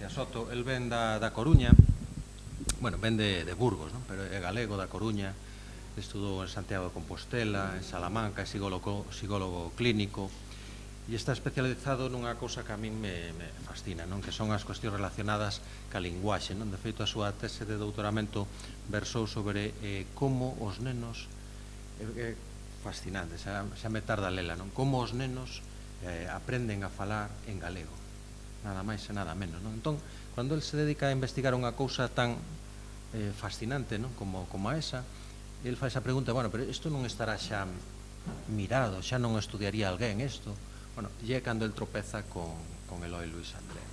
Gracias, Soto. El ven da Coruña, bueno, ven de Burgos, non? Pero é galego da Coruña, estudou en Santiago de Compostela, en Salamanca, é psicólogo clínico, e está especializado nunha cousa que a min me fascina, non? Que son as cuestións relacionadas ca linguaxe, non? De feito, a súa tese de doutoramento versou sobre como os nenos, fascinante, xa me tarda lela, non? Como os nenos aprenden a falar en galego, nada máis e nada menos, non? Entón, cando el se dedica a investigar unha cousa tan fascinante, non? Como a esa, el fai esa pregunta, bueno, pero isto non estará xa mirado, xa non estudiaría alguén isto? Bueno, e é cando el tropeza con Eloi Luis André.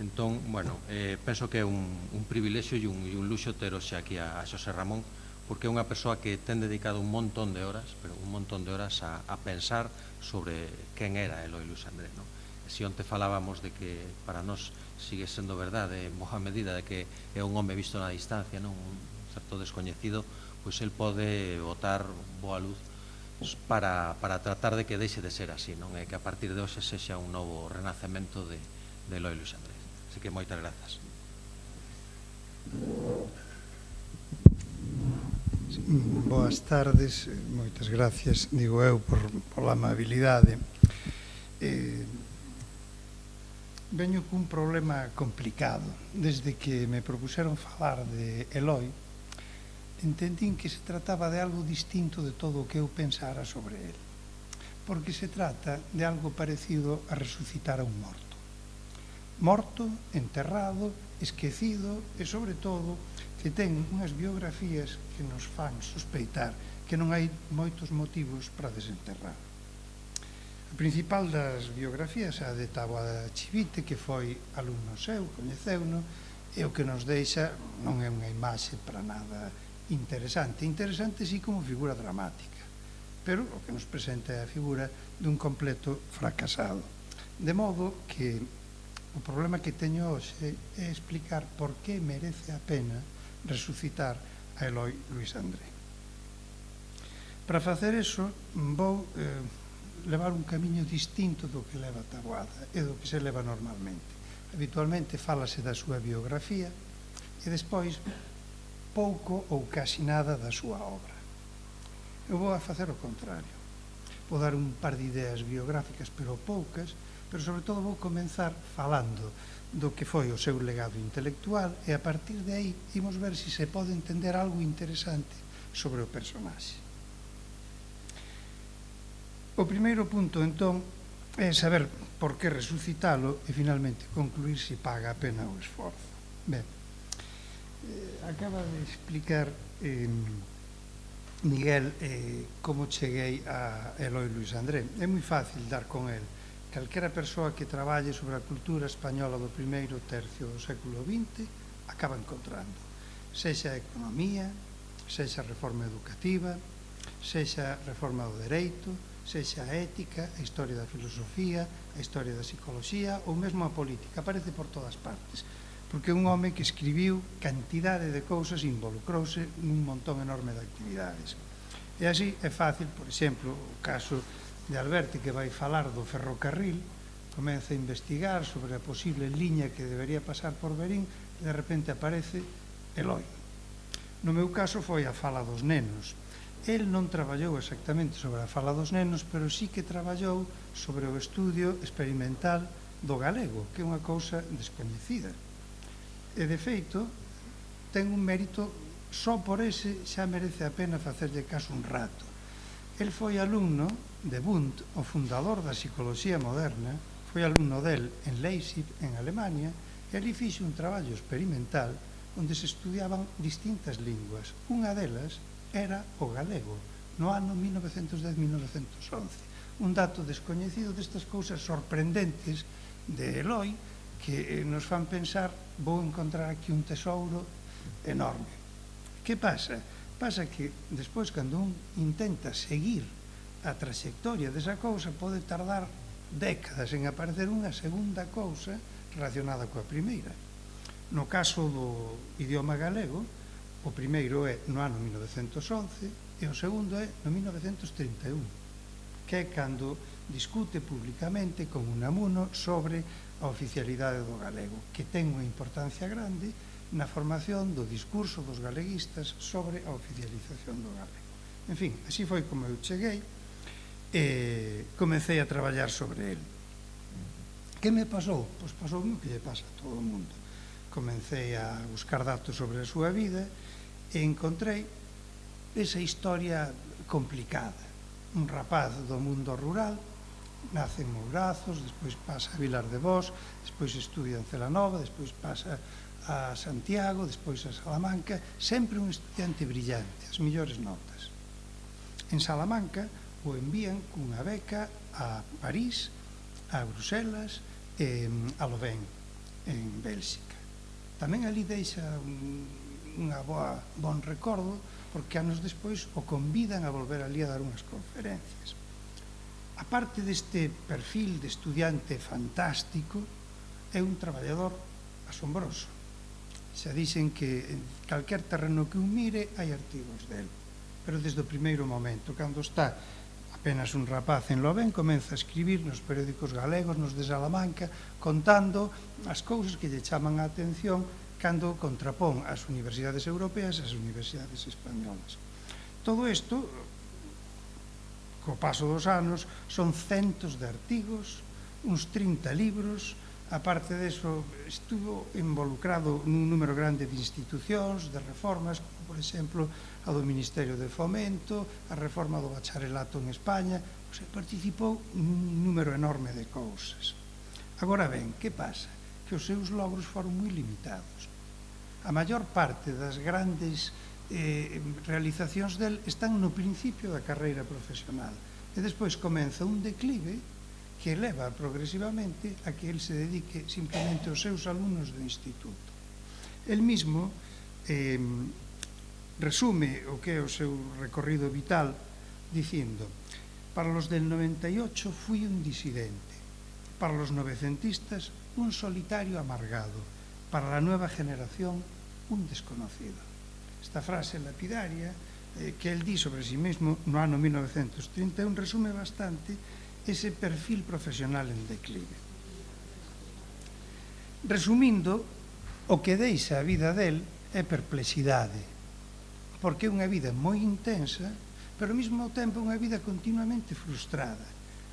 Entón, bueno, penso que é un privilexio e un luxo ter hoxe aquí a Xosé Ramón, porque é unha persoa que ten dedicado un montón de horas, pero un montón de horas a pensar sobre quen era Eloi Luis André, non? E se onte falábamos de que para nós sigue sendo verdade en boa medida de que é un home visto na distancia, non? Un certo descoñecido, pois el pode botar boa luz para tratar de que deixe de ser así, non? E que a partir de hoxe sexa un novo renacemento de Eloi Luis André. Así que moitas grazas. Boas tardes, moitas gracias, digo eu, pola amabilidade. Veño cun problema complicado. Desde que me propuseron falar de Eloi, entendín que se trataba de algo distinto de todo o que eu pensara sobre el, porque se trata de algo parecido a resucitar a un morto. Morto, enterrado, esquecido e, sobre todo, que ten unhas biografías que nos fan sospeitar que non hai moitos motivos para desenterrar. A principal das biografías é a de Taboada Chivite, que foi alumno seu, coñeceuno, e o que nos deixa non é unha imaxe para nada interesante. Interesante sí como figura dramática, pero o que nos presenta é a figura dun completo fracasado. De modo que o problema que teño hoxe é explicar por que merece a pena resucitar a Eloi Luis André. Para facer eso vou levar un camiño distinto do que leva Taboada e do que se leva normalmente. Habitualmente fálase da súa biografía e despois pouco ou casi nada da súa obra. Eu vou a facer o contrario. Vou dar un par de ideas biográficas, pero poucas, pero sobre todo vou comenzar falando do que foi o seu legado intelectual e a partir de aí imos ver se se pode entender algo interesante sobre o personaxe. O primeiro punto, entón, é saber por que resucitalo e finalmente concluir se paga a pena o esforzo. Ben, acaba de explicar Miguel como cheguei a Eloi Luis André. É moi fácil dar con el. Calquera persoa que traballe sobre a cultura española do primeiro tercio do século XX acaba encontrando. Sexa a economía, sexa a reforma educativa, sexa a reforma do dereito, sexa a ética, a historia da filosofía, a historia da psicoloxía ou mesmo a política. Aparece por todas partes, porque é un home que escribiu cantidade de cousas e involucrouse nun montón enorme de actividades. E así é fácil, por exemplo, o caso de Alberti, que vai falar do ferrocarril, comeza a investigar sobre a posible liña que debería pasar por Verín e de repente aparece Eloi. No meu caso foi a fala dos nenos. El non traballou exactamente sobre a fala dos nenos, pero sí que traballou sobre o estudio experimental do galego, que é unha cousa descoñecida. E, de feito, ten un mérito, só por ese xa merece a pena facerlle caso un rato. El foi alumno de Wundt, o fundador da psicoloxía moderna, foi alumno del en Leipzig, en Alemania, e ali fixe un traballo experimental onde se estudiaban distintas linguas. Unha delas era o galego, no ano 1910-1911. Un dato descoñecido destas cousas sorprendentes de Eloi que nos fan pensar, vou encontrar aquí un tesouro enorme. Que pasa? Pasa que despois, cando un intenta seguir a trayectoria desa cousa, pode tardar décadas en aparecer unha segunda cousa relacionada coa primeira. No caso do idioma galego, o primeiro é no ano 1911 e o segundo é no 1931, que é cando discute públicamente con Unamuno sobre a oficialidade do galego, que ten unha importancia grande na formación do discurso dos galeguistas sobre a oficialización do galego. En fin, así foi como eu cheguei e comecei a traballar sobre ele. Que me pasou? Pois pasou o que lle pasa a todo o mundo. Comecei a buscar datos sobre a súa vida e encontrei esa historia complicada. Un rapaz do mundo rural, nace en Mourazos, despois pasa a Vilar de Bos, despois estudia en Celanova, despois pasa a Santiago, despois a Salamanca, sempre un estudiante brillante, as mellores notas. En Salamanca o envían cunha beca a París, a Bruselas e a Louvain, en Bélxica. Tamén ali deixa unha bon recordo, porque anos despois o convidan a volver ali a dar unhas conferencias. A parte deste perfil de estudiante fantástico, é un traballador asombroso. Xa dixen que en calquer terreno que un mire hai artigos del, pero desde o primeiro momento, cando está apenas un rapaz en Louvain, comeza a escribir nos periódicos galegos, nos de Salamanca, contando as cousas que lle chaman a atención cando contrapón as universidades europeas e as universidades españolas. Todo isto, co paso dos anos, son centos de artigos, uns 30 libros. Aparte deso, estuvo involucrado nun número grande de institucións, de reformas, como por exemplo a do Ministerio de Fomento, a reforma do bacharelato en España. O sea, participou nun número enorme de cousas. Agora ben, que pasa? Que os seus logros foron moi limitados. A maior parte das grandes realizacións del están no principio da carreira profesional e despois comeza un declive que leva progresivamente a que el se dedique simplemente aos seus alumnos do instituto. El mismo resume o que é o seu recorrido vital dicindo: para los del 98 fui un disidente, para los novecentistas un solitario amargado, para la nueva generación un desconocido. Esta frase lapidaria que el di sobre sí mesmo no ano 1931 resume bastante ese perfil profesional en declive. Resumindo, o que deixa a vida del é perplexidade, porque é unha vida moi intensa, pero ao mesmo tempo unha vida continuamente frustrada.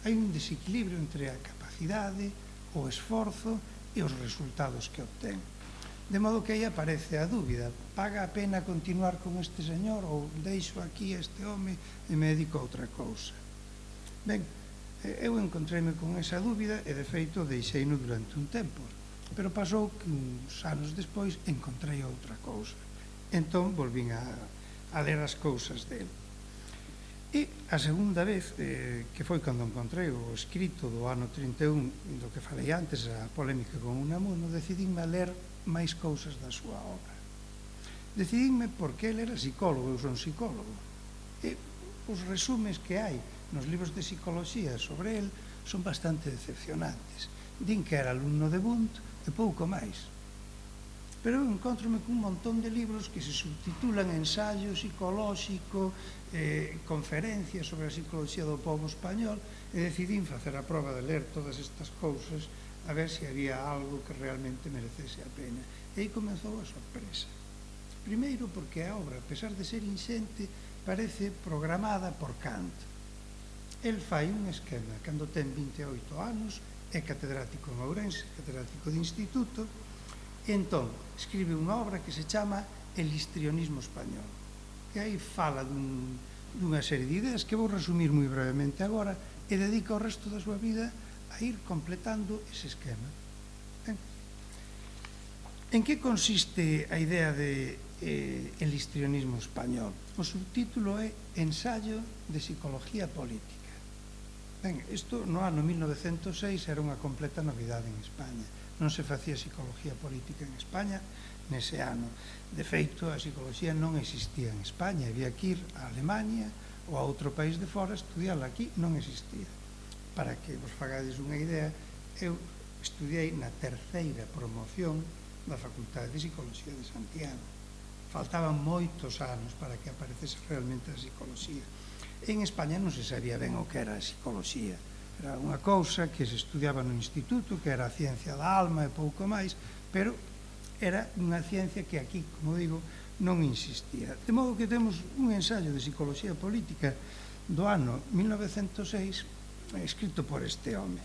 Hai un desequilibrio entre a capacidade, o esforzo e os resultados que obtén. De modo que aí aparece a dúbida: paga a pena continuar con este señor ou deixo aquí a este home e me dedico a outra cousa? Ben, eu encontreime con esa dúbida e de feito deixeino durante un tempo, pero pasou que uns anos despois encontrei outra cousa. Entón volvín a ler as cousas dele. E a segunda vez, que foi cando encontrei o escrito do ano 31, do que falei antes, a polémica con Unamuno, decidíme a ler máis cousas da súa obra. Decidíme porque ele era psicólogo, eu son psicólogo, e os resumes que hai nos libros de psicoloxía sobre el son bastante decepcionantes. Din que era alumno de Wundt e pouco máis. Pero eu encontrome cun montón de libros que se subtitulan Ensayo psicolóxico, conferencias sobre a psicoloxía do povo español, e decidín facer a proba de ler todas estas cousas a ver se había algo que realmente merecese a pena. E aí comezou a sorpresa. Primeiro porque a obra, a pesar de ser inxente, parece programada por Kant. El fai un esquema cando ten 28 anos, é catedrático en Ourense, catedrático de instituto, e entón escribe unha obra que se chama El histrionismo español, que aí fala dunha serie de ideas que vou resumir moi brevemente agora, e dedica o resto da súa vida a ir completando ese esquema. En que consiste a idea de El histrionismo español? O subtítulo é Ensayo de psicología política. Ben, isto no ano 1906 era unha completa novidade en España. Non se facía psicología política en España nese ano. De feito, a psicoloxía non existía en España, había que ir a Alemania ou a outro país de fora, estudiarla. Aquí non existía. Para que vos fagades unha idea, eu estudiei na terceira promoción da Facultade de Psicoloxía de Santiago. Faltaban moitos anos para que aparecese realmente a psicoloxía. En España non se sabía ben o que era a psicoloxía. Era unha cousa que se estudiaba no instituto, que era a ciencia da alma e pouco máis, pero era unha ciencia que aquí, como digo, non insistía. De modo que temos un ensaio de psicoloxía política do ano 1906 escrito por este home.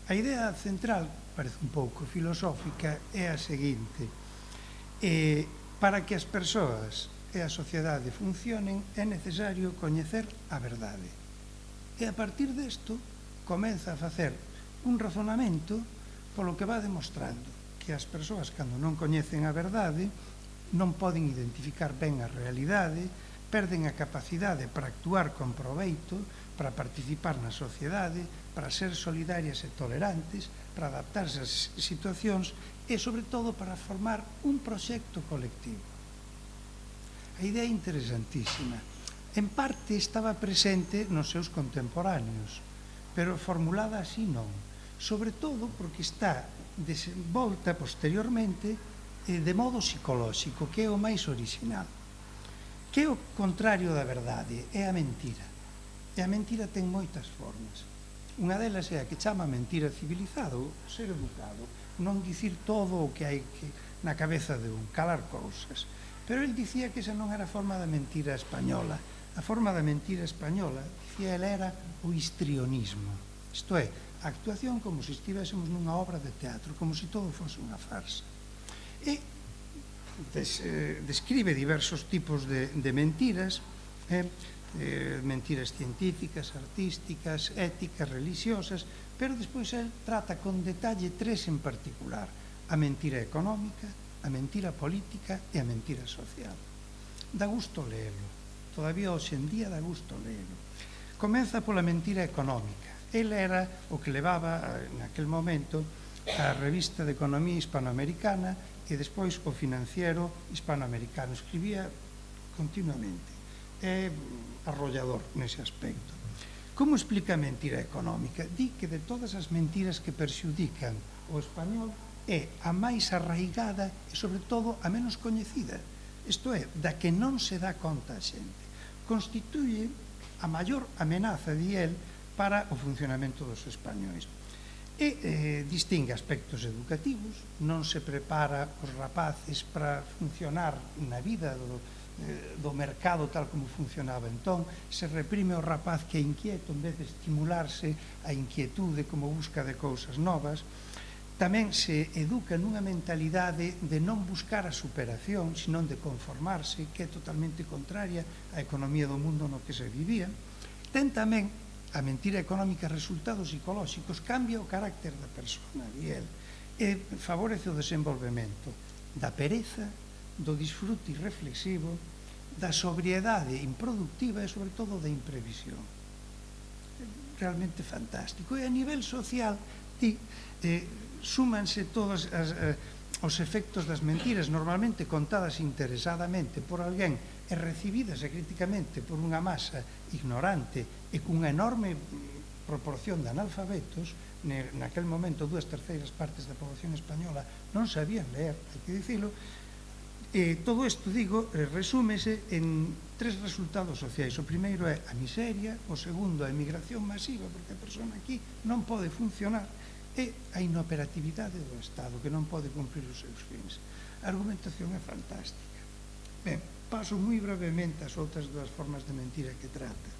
A idea central, parece un pouco filosófica, é a seguinte: para que as persoas e a sociedade funcionen é necesario coñecer a verdade. E a partir desto comeza a facer un razonamento polo que va demostrando que as persoas, cando non coñecen a verdade, non poden identificar ben a realidade, perden a capacidade para actuar con proveito, para participar na sociedade, para ser solidarias e tolerantes, para adaptarse ás situacións e, sobre todo, para formar un proxecto colectivo. A idea é interesantísima. En parte estaba presente nos seus contemporáneos, pero formulada así non. Sobre todo porque está desenvolta posteriormente de modo psicolóxico, que é o máis original. Que é o contrario da verdade? É a mentira. E a mentira ten moitas formas. Unha delas é a que chama mentira civilizada, o ser educado, non dicir todo o que hai na cabeza de un, calar cousas. Pero el dicía que esa non era a forma da mentira española. A forma da mentira española, dicía el, era o histrionismo. Isto é, a actuación como se estivésemos nunha obra de teatro, como se todo fose unha farsa. E describe diversos tipos de mentiras, mentiras científicas, artísticas, éticas, religiosas, pero despois el trata con detalle tres en particular: a mentira económica, a mentira política e a mentira social. Dá gusto leelo. Todavía hoxe en día dá gusto leelo. Comeza pola mentira económica. Ele era o que levaba, naquel momento, a revista de Economía Hispanoamericana e despois o Financiero Hispanoamericano. Escribía continuamente. É arrollador nese aspecto. Como explica a mentira económica? Di que de todas as mentiras que perxudican o español é a máis arraigada e, sobre todo, a menos coñecida. Isto é, da que non se dá conta a xente. Constituye a maior amenaza, di el, para o funcionamento dos españois. E distingue aspectos educativos, non se prepara os rapaces para funcionar na vida do mercado tal como funcionaba entón, se reprime o rapaz que é inquieto en vez de estimularse a inquietude como busca de cousas novas. Tamén se educa nunha mentalidade de non buscar a superación, senón de conformarse, que é totalmente contraria á economía do mundo no que se vivía. Ten tamén a mentira económica resultados psicolóxicos, cambia o carácter da persona, di el, e favorece o desenvolvemento da pereza, do disfrute irreflexivo, da sobriedade improductiva e, sobre todo, da imprevisión. Realmente fantástico. E a nivel social, súmanse todos os efectos das mentiras, normalmente contadas interesadamente por alguén e recibidas críticamente por unha masa ignorante e cunha enorme proporción de analfabetos. Naquel momento 2/3 partes da poboación española non sabían leer, hai que dicilo. Todo isto, digo, resúmese en tres resultados sociais. O primeiro é a miseria, o segundo a emigración masiva, porque a persona aquí non pode funcionar, e a inoperatividade do Estado, que non pode cumprir os seus fins. A argumentación é fantástica. Ben, paso moi brevemente as outras dúas formas de mentira que trata.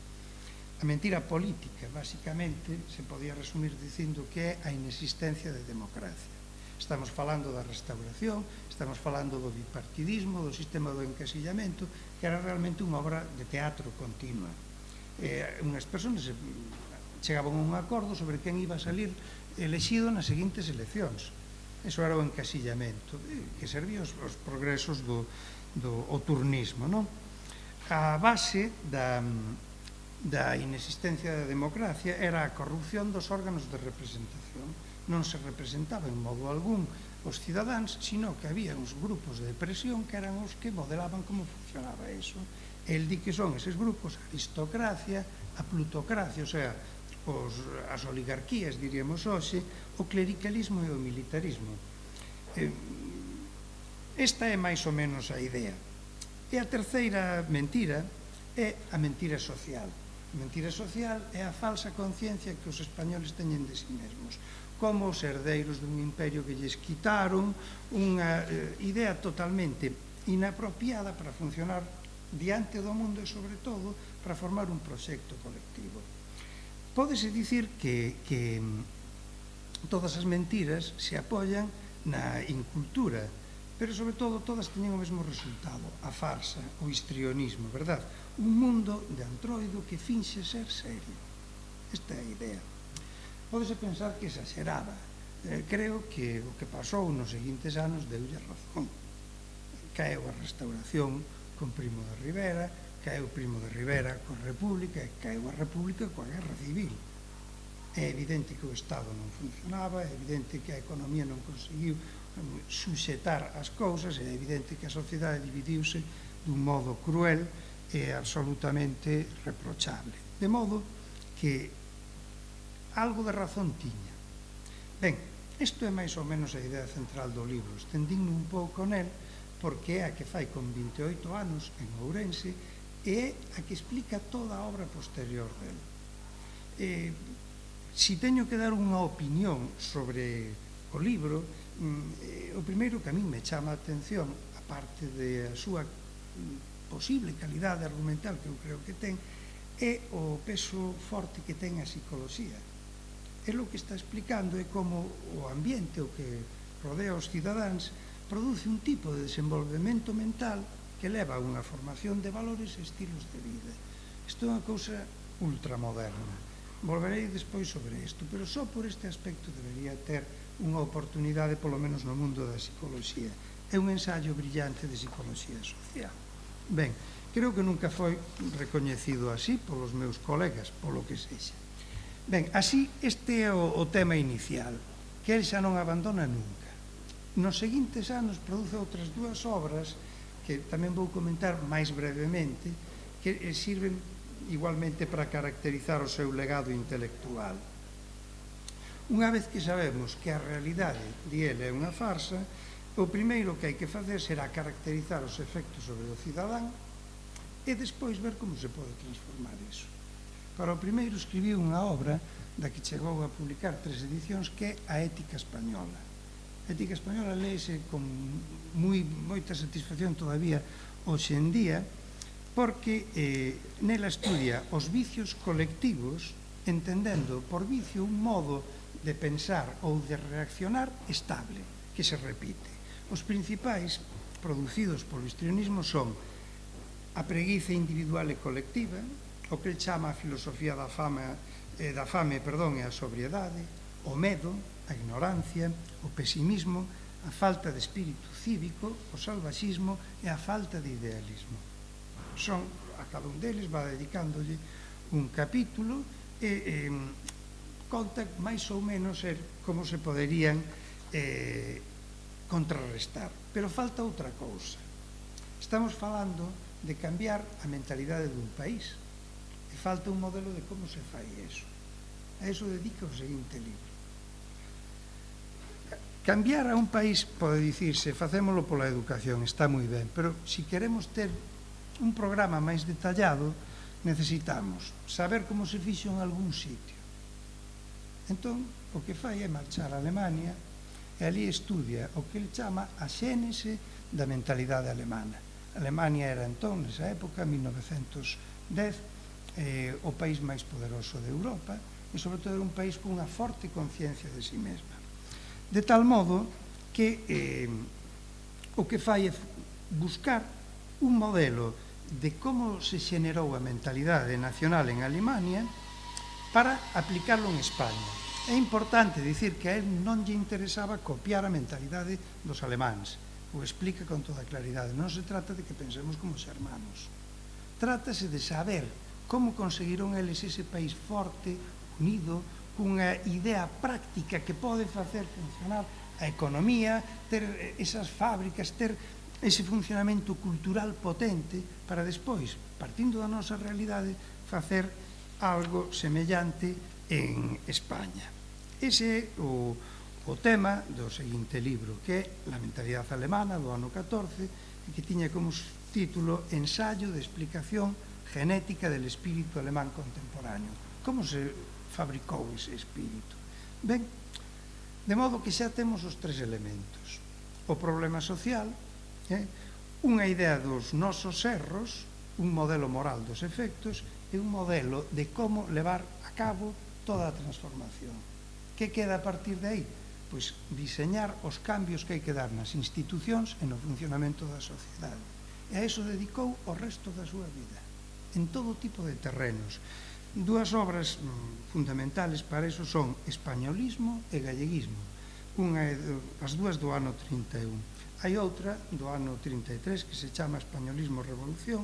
A mentira política, basicamente, se podía resumir dicindo que é a inexistencia de democracia. Estamos falando da restauración, estamos falando do bipartidismo, do sistema do encasillamento, que era realmente unha obra de teatro continua. Unhas persoas chegaban a un acordo sobre quen iba a salir elexido nas seguintes eleccións. Eso era o encasillamento, que servía aos progresos do turnismo. A base da inexistencia da democracia era a corrupción dos órganos de representación. Non se representaba en modo algún os cidadáns, sino que había uns grupos de presión que eran os que modelaban como funcionaba eso. El di que son eses grupos a aristocracia, a plutocracia, o sea, as oligarquías, diríamos hoxe, o clericalismo e o militarismo. Esta é máis ou menos a idea. E a terceira mentira é a mentira social. A mentira social é a falsa conciencia que os españoles teñen de si mesmos, como os herdeiros dun imperio que lles quitaron, unha idea totalmente inapropiada para funcionar diante do mundo e, sobre todo, para formar un proxecto colectivo. Pódese dicir que todas as mentiras se apoian na incultura, pero, sobre todo, todas teñen o mesmo resultado, a farsa, o histrionismo, verdad? Un mundo de antroido que finxe ser serio. Esta é a idea. Pódese pensar que exageraba. Creo que o que pasou nos seguintes anos deulle razón. Caeu a Restauración con Primo de Rivera, caeu Primo de Rivera coa República e caeu a República coa Guerra Civil. É evidente que o Estado non funcionaba, é evidente que a economía non conseguiu suxetar as cousas, é evidente que a sociedade dividiuse dun modo cruel e absolutamente reprochable. De modo que algo de razón tiña. Ben, isto é máis ou menos a idea central do libro, estendinme un pouco nel, porque é a que fai con 28 anos en Ourense e é a que explica toda a obra posterior del. Si teño que dar unha opinión sobre o libro, o primeiro que a min me chama a atención, a parte da súa posible calidade argumental que eu creo que ten, é o peso forte que ten a psicoloxía. É o que está explicando é como o ambiente, o que rodea os cidadáns, produce un tipo de desenvolvemento mental que leva a unha formación de valores e estilos de vida. Isto é unha cousa ultramoderna. Volverei despois sobre isto, pero só por este aspecto debería ter unha oportunidade, polo menos no mundo da psicoloxía. É un ensaio brillante de psicoloxía social. Ben, creo que nunca foi recoñecido así polos meus colegas, polo que sexa. Ben, así, este é o tema inicial, que el xa non abandona nunca. Nos seguintes anos produce outras dúas obras que tamén vou comentar máis brevemente, que sirven igualmente para caracterizar o seu legado intelectual. Unha vez que sabemos que a realidade de ele é unha farsa, o primeiro que hai que facer será caracterizar os efectos sobre o cidadán e despois ver como se pode transformar iso. Para o primeiro escribiu unha obra da que chegou a publicar 3 edicións, que é a Ética Española. A Ética Española léese con moita satisfacción todavía hoxe en día, porque nela estudia os vicios colectivos, entendendo por vicio un modo de pensar ou de reaccionar estable, que se repite. Os principais producidos polo histrionismo son a preguiza individual e colectiva, o que ele chama a filosofía da fame e a sobriedade, o medo, a ignorancia, o pesimismo, a falta de espírito cívico, o salvaxismo e a falta de idealismo. A cada un deles va dedicándolle un capítulo e conta máis ou menos como se poderían contrarrestar. Pero falta outra cousa. Estamos falando de cambiar a mentalidade dun país. E falta un modelo de como se fai eso. A eso dedica o seguinte libro. Cambiar a un país, pode dicirse, facémolo pola educación, está moi ben, pero se queremos ter un programa máis detallado, necesitamos saber como se fixo en algún sitio. Entón, o que fai é marchar a Alemania e ali estudia o que ele chama a xénese da mentalidade alemana. Alemania era entón, nesa época, 1910, o país máis poderoso de Europa e, sobre todo, era un país con unha forte conciencia de si mesma. De tal modo que o que fai é buscar un modelo de como se xenerou a mentalidade nacional en Alemania para aplicarlo en España. É importante dicir que a él non lle interesaba copiar a mentalidade dos alemáns. O explica con toda claridade. Non se trata de que pensemos como xermanos. Trátase de saber como conseguiron eles ese país forte, unido, cunha idea práctica que pode facer funcionar a economía, ter esas fábricas, ter ese funcionamento cultural potente para despois, partindo da nosa realidade, facer algo semellante en España. Ese é o tema do seguinte libro, que é La mentalidade alemana, do ano 14, e que tiña como título Ensayo de explicación genética del espírito alemán contemporáneo. Como se fabricou ese espírito? Ben, de modo que xa temos os tres elementos. O problema social, unha idea dos nosos erros, un modelo moral dos efectos e un modelo de como levar a cabo toda a transformación. Que queda a partir de aí? Pois diseñar os cambios que hai que dar nas institucións e no funcionamento da sociedade. E a iso dedicou o resto da súa vida, en todo tipo de terrenos. Dúas obras fundamentales para iso son Españolismo e Galleguismo. As dúas do ano 31. Hai outra do ano 33 que se chama Españolismo e Revolución,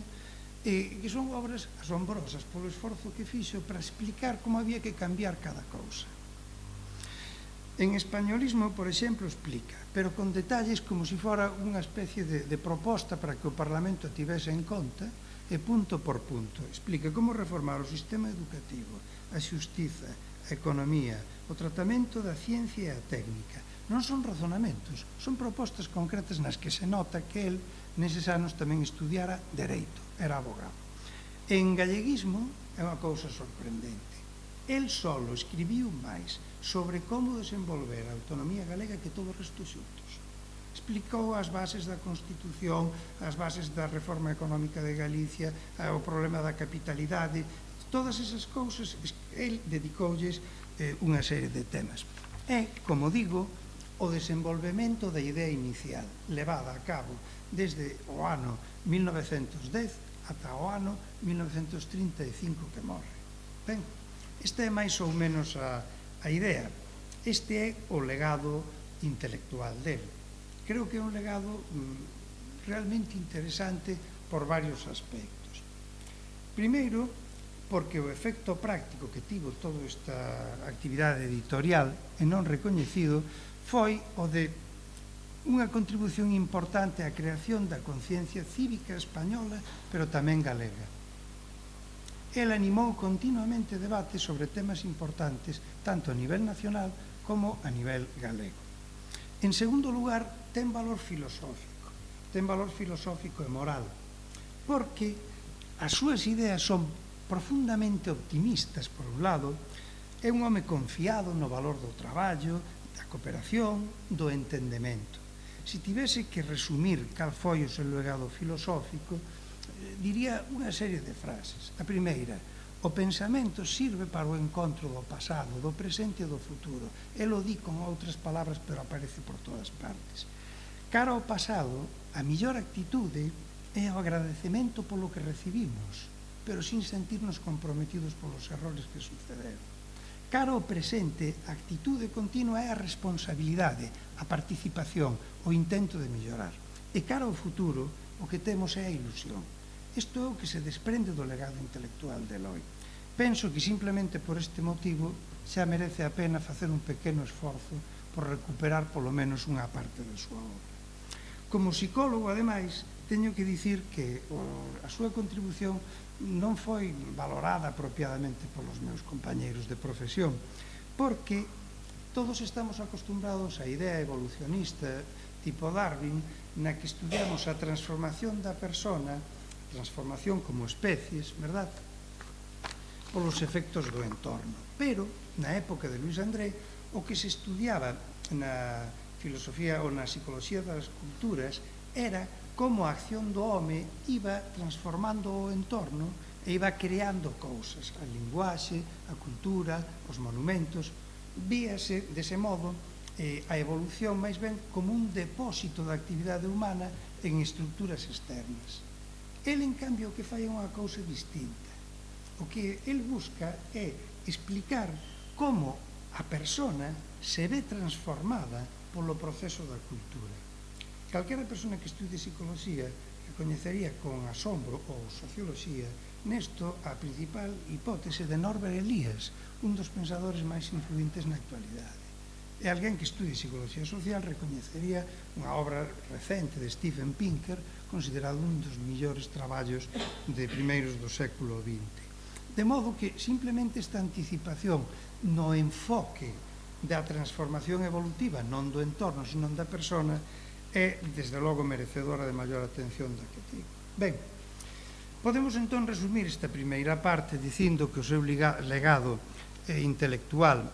e que son obras asombrosas polo esforzo que fixo para explicar como había que cambiar cada cousa. En Españolismo, por exemplo, explica, pero con detalles como se fora unha especie de proposta para que o Parlamento tivese en conta, e punto por punto. Explica como reformar o sistema educativo, a xustiza, a economía, o tratamento da ciencia e a técnica. Non son razonamentos, son propostas concretas nas que se nota que el, neses anos, tamén estudiara dereito, era abogado. En galleguismo é unha cousa sorprendente. El solo escribiu máis sobre como desenvolver a autonomía galega que todo o resto xuntos. Explicou as bases da Constitución, as bases da reforma económica de Galicia, o problema da capitalidade, todas esas cousas, el dedicoulles unha serie de temas. É, como digo, o desenvolvemento da idea inicial, levada a cabo desde o ano 1910 ata o ano 1935 que morre. Ben, esta é máis ou menos a idea. Este é o legado intelectual dele. Creo que é un legado realmente interesante por varios aspectos. Primeiro, porque o efecto práctico que tivo toda esta actividade editorial e non recoñecido foi o de unha contribución importante á creación da conciencia cívica española, pero tamén galega. El animou continuamente debates sobre temas importantes tanto a nivel nacional como a nivel galego. En segundo lugar, ten valor filosófico e moral, porque as súas ideas son profundamente optimistas, por un lado, é un home confiado no valor do traballo, da cooperación, do entendemento. Se tivese que resumir cal foi o seu legado filosófico, diría unha serie de frases. A primeira, o pensamento sirve para o encontro do pasado, do presente e do futuro. El o di con outras palabras, pero aparece por todas partes. Cara ao pasado, a mellor actitude é o agradecemento polo que recibimos, pero sin sentirnos comprometidos polos errores que sucederon. Cara ao presente, a actitude continua é a responsabilidade, a participación, o intento de mellorar. E cara ao futuro, o que temos é a ilusión. Isto é o que se desprende do legado intelectual de Eloy. Penso que simplemente por este motivo xa merece a pena facer un pequeno esforzo por recuperar polo menos unha parte da súa obra. Como psicólogo, ademais, teño que dicir que a súa contribución non foi valorada apropiadamente polos meus compañeiros de profesión, porque todos estamos acostumbrados á idea evolucionista tipo Darwin, na que estudiamos a transformación da persona, transformación como especies, verdad?, polos efectos do entorno. Pero, na época de Luis André, o que se estudiaba na filosofía ou na psicología das culturas era como a acción do home iba transformando o entorno e iba creando cousas, a linguaxe, a cultura, os monumentos. Víase, dese modo, a evolución máis ben como un depósito da actividade humana en estruturas externas. El, en cambio, o que fai é unha cousa distinta. O que el busca é explicar como a persona se ve transformada polo proceso da cultura. Calquera persona que estude psicología recoñecería con asombro ou socioloxía nesto a principal hipótese de Norbert Elias, un dos pensadores máis influentes na actualidade. E alguén que estude psicología social recoñecería unha obra recente de Steven Pinker, considerado un dos millores traballos de primeiros do século XX. De modo que simplemente esta anticipación no enfoque da transformación evolutiva, non do entorno, sino da persona, é, desde logo, merecedora de maior atención da que digo. Ben, Podemos entón resumir esta primeira parte dicindo que o seu legado intelectual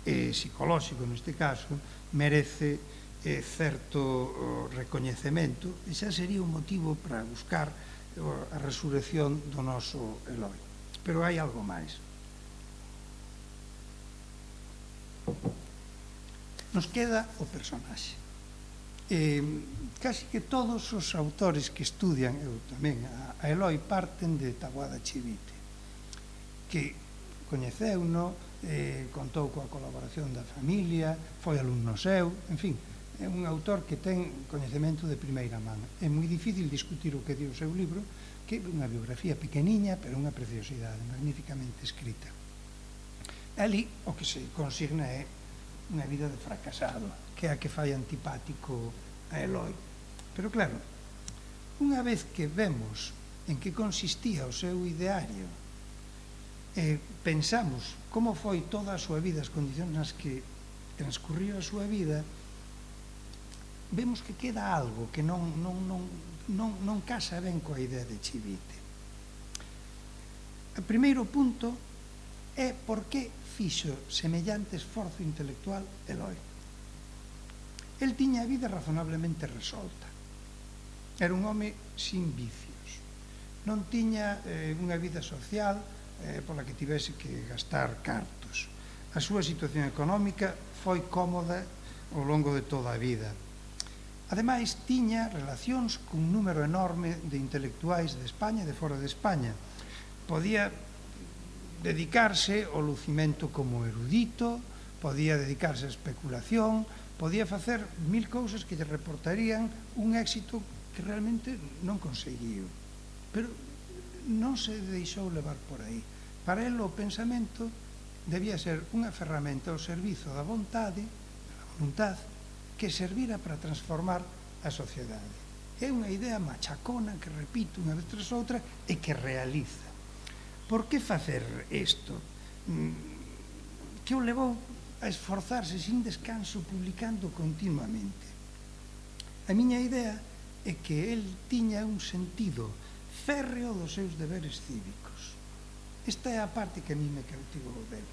e psicolóxico neste caso merece certo recoñecemento e xa sería un motivo para buscar a resurrección do noso Eloi. Pero hai algo máis. Nos queda o personaxe. Casi que todos os autores que estudian, eu tamén, a Eloi parten de Taboada Chivite, que coñeceu-no, contou coa colaboración da familia, foi alumno seu, en fin, é un autor que ten coñecemento de primeira man. É moi difícil discutir o que di o seu libro, que é unha biografía pequeniña, pero unha preciosidade, magníficamente escrita. Ali o que se consigna é unha vida de fracasado, que é a que fai antipático a Eloi. Pero claro, unha vez que vemos en que consistía o seu ideario, pensamos como foi toda a súa vida, as condicións nas que transcurriu a súa vida, vemos que queda algo que non casa ben coa idea de Chivite. O primeiro punto é por que fixo semellante esforzo intelectual Eloi. El tiña a vida razonablemente resolta. Era un home sin vicios. Non tiña unha vida social pola que tivese que gastar cartos. A súa situación económica foi cómoda ao longo de toda a vida. Ademais, tiña relacións cun número enorme de intelectuais de España e de fora de España. Podía dedicarse ao lucimento como erudito, podía dedicarse á especulación, podía facer mil cousas que lle reportarían un éxito que realmente non conseguiu. Pero non se deixou levar por aí. Para ele o pensamento debía ser unha ferramenta ao servizo da vontade, da voluntad, que servira para transformar a sociedade. É unha idea machacona que repite unha vez tras outra e que realiza. Por que facer isto? Que o levou a esforzarse sin descanso publicando continuamente. A miña idea é que el tiña un sentido férreo dos seus deberes cívicos. Esta é a parte que a mí me cautivou dele.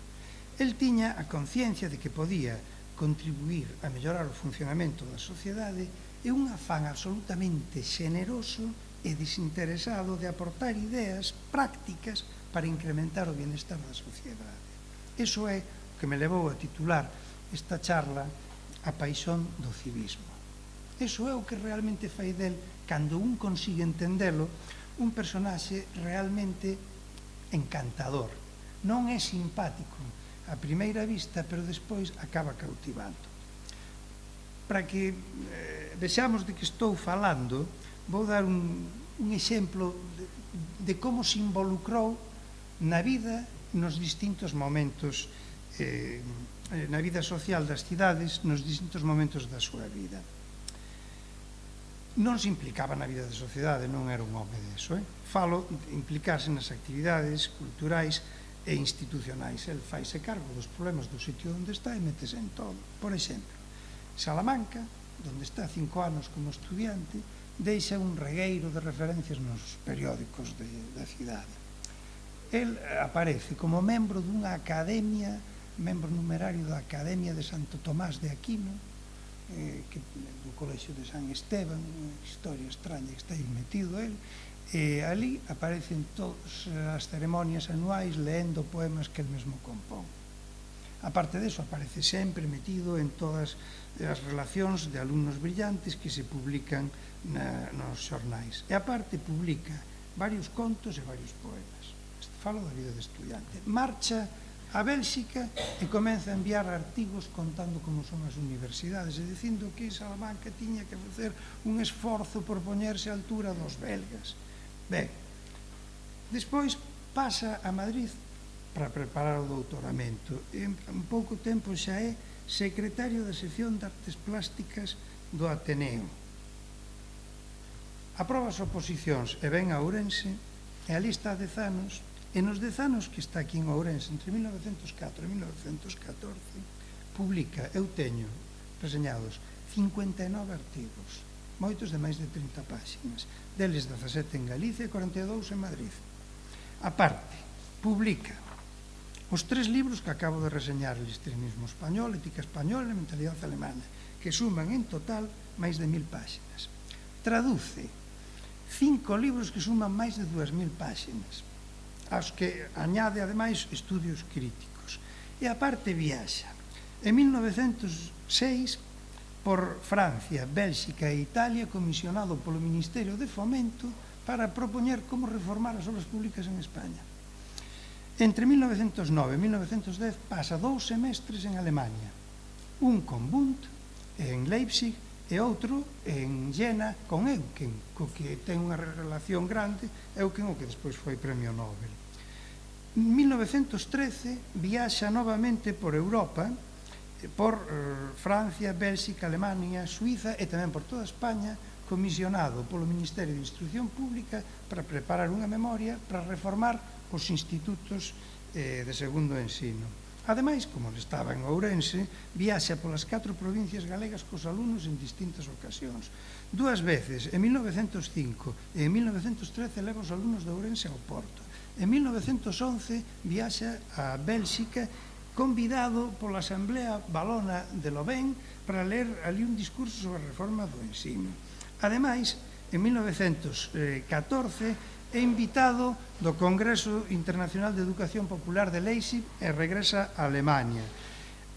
El tiña a conciencia de que podía contribuir a mellorar o funcionamento da sociedade e un afán absolutamente xeneroso e desinteresado de aportar ideas prácticas para incrementar o bienestar da sociedade. Iso é o que me levou a titular esta charla A paixón do civismo. Iso é o que realmente fai del, cando un consigue entendelo, un personaxe realmente encantador. Non é simpático a primeira vista, pero despois acaba cautivando. Para que vexamos de que estou falando, vou dar un exemplo de como se involucrou na vida nos distintos momentos, na vida social das cidades, nos distintos momentos da súa vida. Non se implicaba na vida da sociedade, non era un home deso. Falo de implicarse nas actividades culturais e institucionais. El faise cargo dos problemas do sitio onde está e metese en todo. Por exemplo, Salamanca, onde está 5 anos como estudiante, deixa un regueiro de referencias nos periódicos da cidade. El aparece como membro dunha academia, membro numerario da Academia de Santo Tomás de Aquino, do Colexio de San Esteban, unha historia extraña que está aí metido el, e ali aparecen todas as ceremonias anuais leendo poemas que el mesmo compón. Aparte deso, aparece sempre metido en todas as relacións de alumnos brillantes que se publican nos xornais. E aparte publica varios contos e varios poemas. Falo da vida de estudiante. Marcha a Bélxica e comeza a enviar artigos contando como son as universidades e dicindo que Salamanca tiña que facer un esforzo por poñerse á altura dos belgas. Ben, despois pasa a Madrid para preparar o doutoramento e en pouco tempo xa é secretario da sección de artes plásticas do Ateneo. Aproba as oposicións e ven a Ourense e ali está 10 anos. E nos 10 anos que está aquí en Ourense, entre 1904 e 1914, publica, eu teño reseñados 59 artigos. moitos de máis de 30 páxinas, deles 17 en Galicia e 42 en Madrid. A parte, publica os 3 libros que acabo de reseñar, El extremismo español, Ética española e Mentalidade alemana, que suman en total máis de 1000 páxinas. Traduce 5 libros que suman máis de 2000 páxinas, aos que añade, ademais, estudios críticos. E aparte viaxa. En 1906, por Francia, Bélxica e Italia, comisionado polo Ministerio de Fomento para propoñer como reformar as obras públicas en España. Entre 1909 e 1910 pasa 2 semestres en Alemania, un con Bund en Leipzig e outro en Jena con Eucken, co que ten unha relación grande, Eucken o que despois foi Premio Nobel. En 1913 viaxa novamente por Europa, por Francia, Bélxica, Alemania, Suiza e tamén por toda España, comisionado polo Ministerio de Instrucción Pública para preparar unha memoria para reformar os institutos de segundo ensino. Ademais, como estaba en Ourense, viaxa polas 4 provincias galegas cos alumnos en distintas ocasións. 2 veces, en 1905 e en 1913, leva os alumnos de Ourense ao Porto. En 1911 viaxa a Bélxica convidado pola Asamblea Valona de Lovén para ler ali un discurso sobre a reforma do ensino. Ademais, en 1914 é invitado do Congreso Internacional de Educación Popular de Leipzig e regresa a Alemania.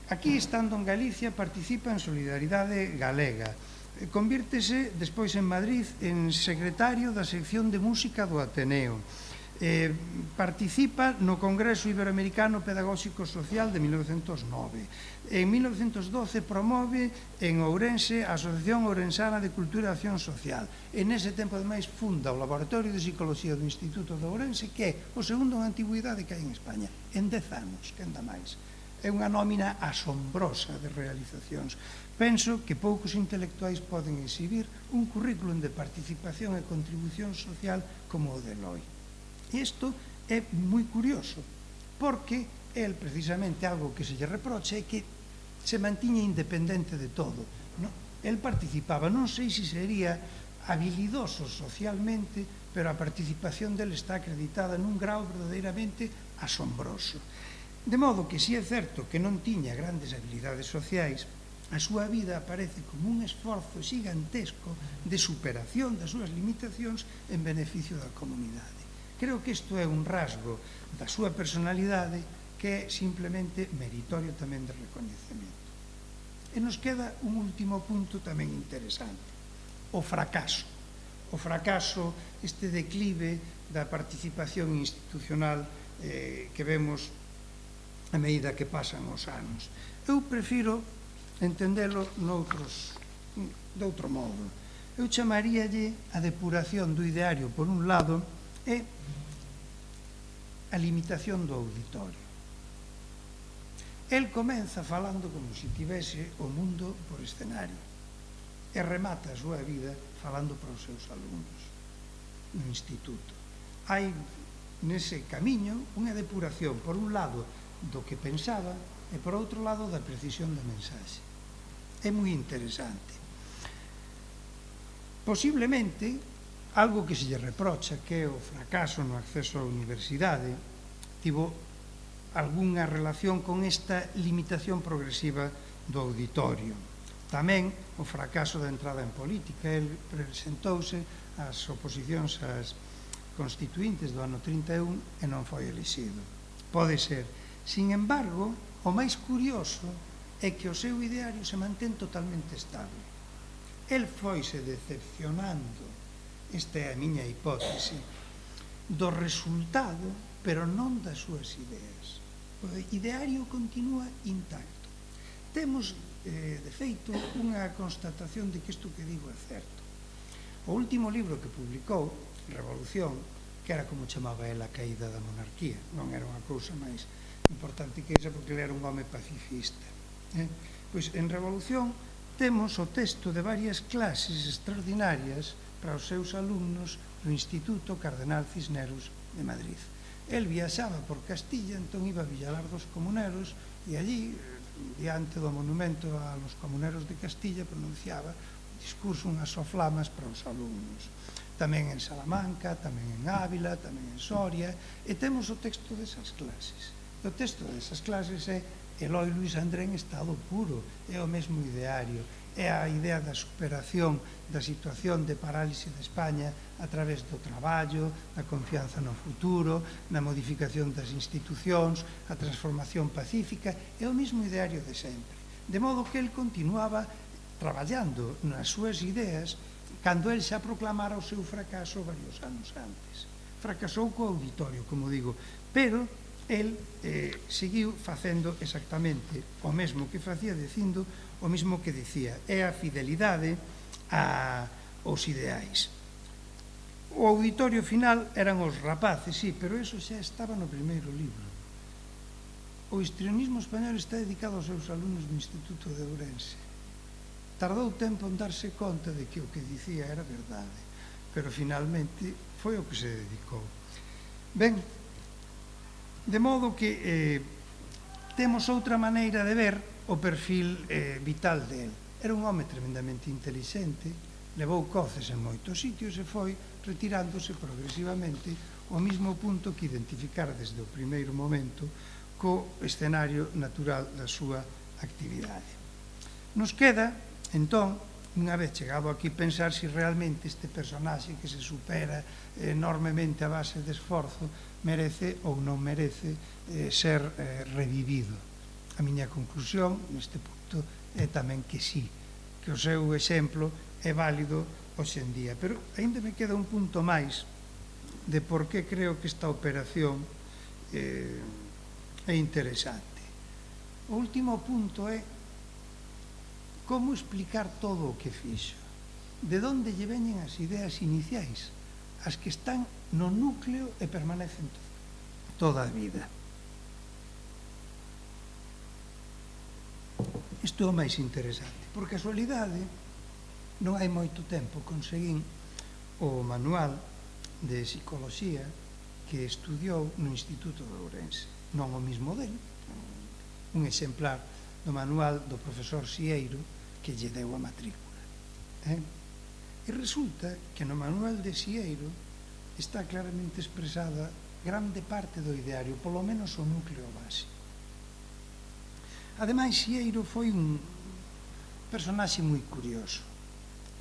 Aquí, estando en Galicia, participa en Solidaridade Galega. Convírtese despois en Madrid en secretario da sección de música do Ateneo. Participa no Congreso Iberoamericano Pedagóxico Social de 1909. En 1912 promove en Ourense a Asociación Ourensana de Cultura e Acción Social. En ese tempo, ademais, funda o Laboratorio de Psicología do Instituto de Ourense, que é o segundo en antigüidade que hai en España, en 10 anos, que anda máis. É unha nómina asombrosa de realizacións. Penso que poucos intelectuais poden exhibir un currículum de participación e contribución social como o de Eloi. Isto é moi curioso, porque el, precisamente, algo que se lle reprocha é que se mantiña independente de todo. El participaba, non sei se sería habilidoso socialmente, pero a participación dele está acreditada nun grau verdadeiramente asombroso. De modo que, si é certo que non tiña grandes habilidades sociais, a súa vida aparece como un esforzo gigantesco de superación das súas limitacións en beneficio da comunidade. Creo que isto é un rasgo da súa personalidade que é simplemente meritorio tamén de recoñecemento. E nos queda un último punto tamén interesante: o fracaso. O fracaso, este declive da participación institucional que vemos a medida que pasan os anos. Eu prefiro entendelo de outro modo. Eu chamaríalle a depuración do ideario, por un lado, e a limitación do auditorio. El comeza falando como se tivese o mundo por escenario e remata a súa vida falando para os seus alumnos no instituto. Hai nese camiño unha depuración, por un lado, do que pensaba e por outro lado da precisión da mensaxe. É moi interesante. Posiblemente algo que se lle reprocha, que é o fracaso no acceso á universidade, tivo algunha relación con esta limitación progresiva do auditorio. Tamén o fracaso da entrada en política. El presentouse ás oposicións ás constituintes do ano 31 e non foi elixido. Pode ser. Sin embargo, o máis curioso é que o seu ideario se mantén totalmente estable. El foise decepcionando, esta é a miña hipótese, do resultado, pero non das súas ideas. O ideario continúa intacto. Temos, de feito, unha constatación de que isto que digo é certo. O último libro que publicou, Revolución, que era como chamaba ela a caída da monarquía, non era unha cousa máis importante que esa, porque ele era un home pacifista. Pois en Revolución temos o texto de varias clases extraordinarias para os seus alumnos do Instituto Cardenal Cisneros de Madrid. El viaxaba por Castilla, entón iba a Villalar dos Comuneros e allí, diante do monumento a los comuneros de Castilla, pronunciaba discurso unhas soflamas para os alumnos. Tamén en Salamanca, tamén en Ávila, tamén en Soria, e temos o texto desas clases. O texto desas clases é Eloi Luís André en estado puro, é o mesmo ideario, é a idea da superación da situación de parálise de España a través do traballo, da confianza no futuro, na modificación das institucións, a transformación pacífica, é o mesmo ideario de sempre. De modo que el continuaba traballando nas súas ideas cando el xa proclamara o seu fracaso varios anos antes. Fracasou co auditorio, como digo, pero el seguiu facendo exactamente o mesmo que facía, dicindo o mesmo que dicía, é a fidelidade aos ideais. O auditorio final eran os rapaces, sí, pero eso xa estaba no primeiro libro. O histrionismo español está dedicado aos seus alumnos do Instituto de Ourense. Tardou tempo en darse conta de que o que dicía era verdade, pero finalmente foi o que se dedicou. Ben, de modo que temos outra maneira de ver o perfil vital de él. Era un home tremendamente inteligente, levou coces en moitos sitios e foi retirándose progresivamente ao mesmo punto que identificar desde o primeiro momento co escenario natural da súa actividade. Nos queda, entón, unha vez chegado aquí, pensar se realmente este personaxe que se supera enormemente a base de esforzo merece ou non merece ser revivido. A miña conclusión neste punto é tamén que sí, que o seu exemplo é válido hoxe en día. Pero ainda me queda un punto máis de por que creo que esta operación é interesante. O último punto é como explicar todo o que fixo. De onde lle veñen as ideas iniciais, as que están no núcleo e permanecen toda a vida. Isto é o máis interesante. Por casualidade, non hai moito tempo conseguín o manual de psicoloxía que estudiou no Instituto de Ourense. Non o mismo del, un exemplar do manual do profesor Sieiro que lle deu a matrícula. E resulta que no manual de Sieiro está claramente expresada grande parte do ideario, polo menos o núcleo básico. Ademais, Sieiro foi un personaxe moi curioso.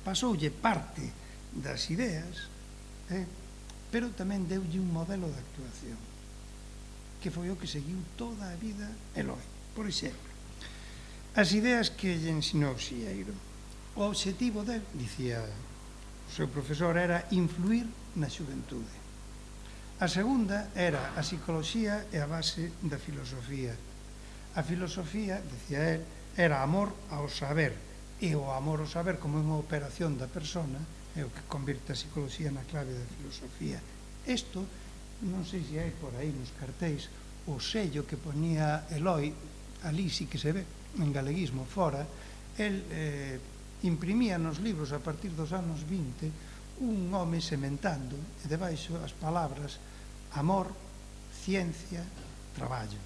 Pasoulle parte das ideas, pero tamén deulle un modelo de actuación, que foi o que seguiu toda a vida Eloi. Por exemplo, as ideas que lle ensinou Sieiro. O obxectivo del, dicía o seu profesor, era influir na xuventude. A segunda era a psicoloxía e a base da filosofía. A filosofía, decía él, era amor ao saber, e o amor ao saber como unha operación da persona é o que convirte a psicoloxía na clave da filosofía. Isto, non sei se hai por aí nos cartéis, o sello que ponía Eloi, ali sí que se ve, en galeguismo fora, el imprimía nos libros a partir dos anos 20 un home sementando, e debaixo as palabras amor, ciencia, traballo.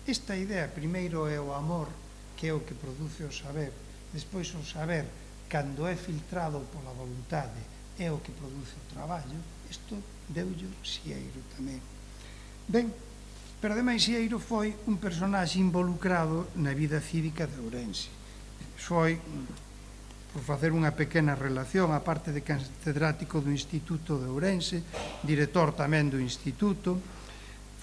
Esta idea, primeiro é o amor, que é o que produce o saber, despois o saber, cando é filtrado pola voluntade, é o que produce o traballo. Isto deulle Sieiro tamén. Ben, pero ademais Sieiro foi un personaxe involucrado na vida cívica de Ourense. Foi, por facer unha pequena relación, a parte de catedrático do Instituto de Ourense, director tamén do Instituto,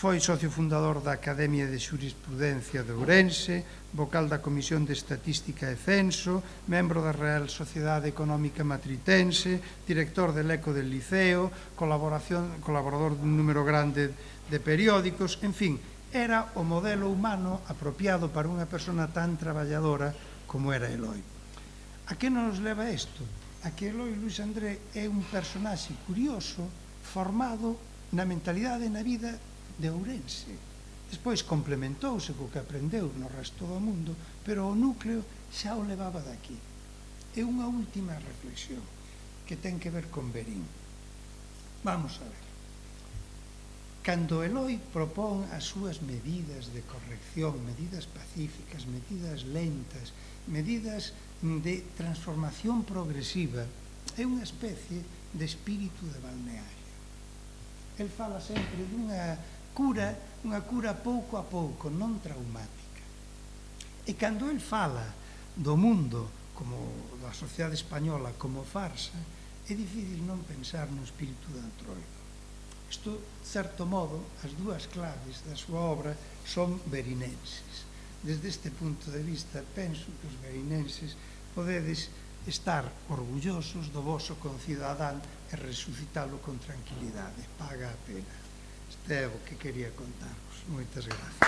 foi socio fundador da Academia de Xurisprudencia de Ourense, vocal da Comisión de Estatística e Censo, membro da Real Sociedade Económica Matritense, director del ECO del Liceo, colaborador dun número grande de periódicos, en fin, era o modelo humano apropiado para unha persona tan traballadora como era Eloi. A que nos leva isto? A que Eloi Luís André é un personaxe curioso, formado na mentalidade e na vida de Ourense. Despois complementouse co que aprendeu no resto do mundo, pero o núcleo xa o levaba daqui. E unha última reflexión que ten que ver con Verín. Vamos a ver. Cando Eloi propón as súas medidas de corrección, medidas pacíficas, medidas lentas, medidas de transformación progresiva, é unha especie de espírito de balneario. El fala sempre dunha cura pouco a pouco, non traumática. E cando el fala do mundo, como da sociedade española, como farsa, é difícil non pensar no espírito de Antroido. Isto, de certo modo, as dúas claves da súa obra son verinenses. Desde este punto de vista, penso que os verinenses podedes estar orgullosos do voso concidadán e resucitalo con tranquilidade. Paga a pena. Este é o que quería contarvos. Moitas gracias.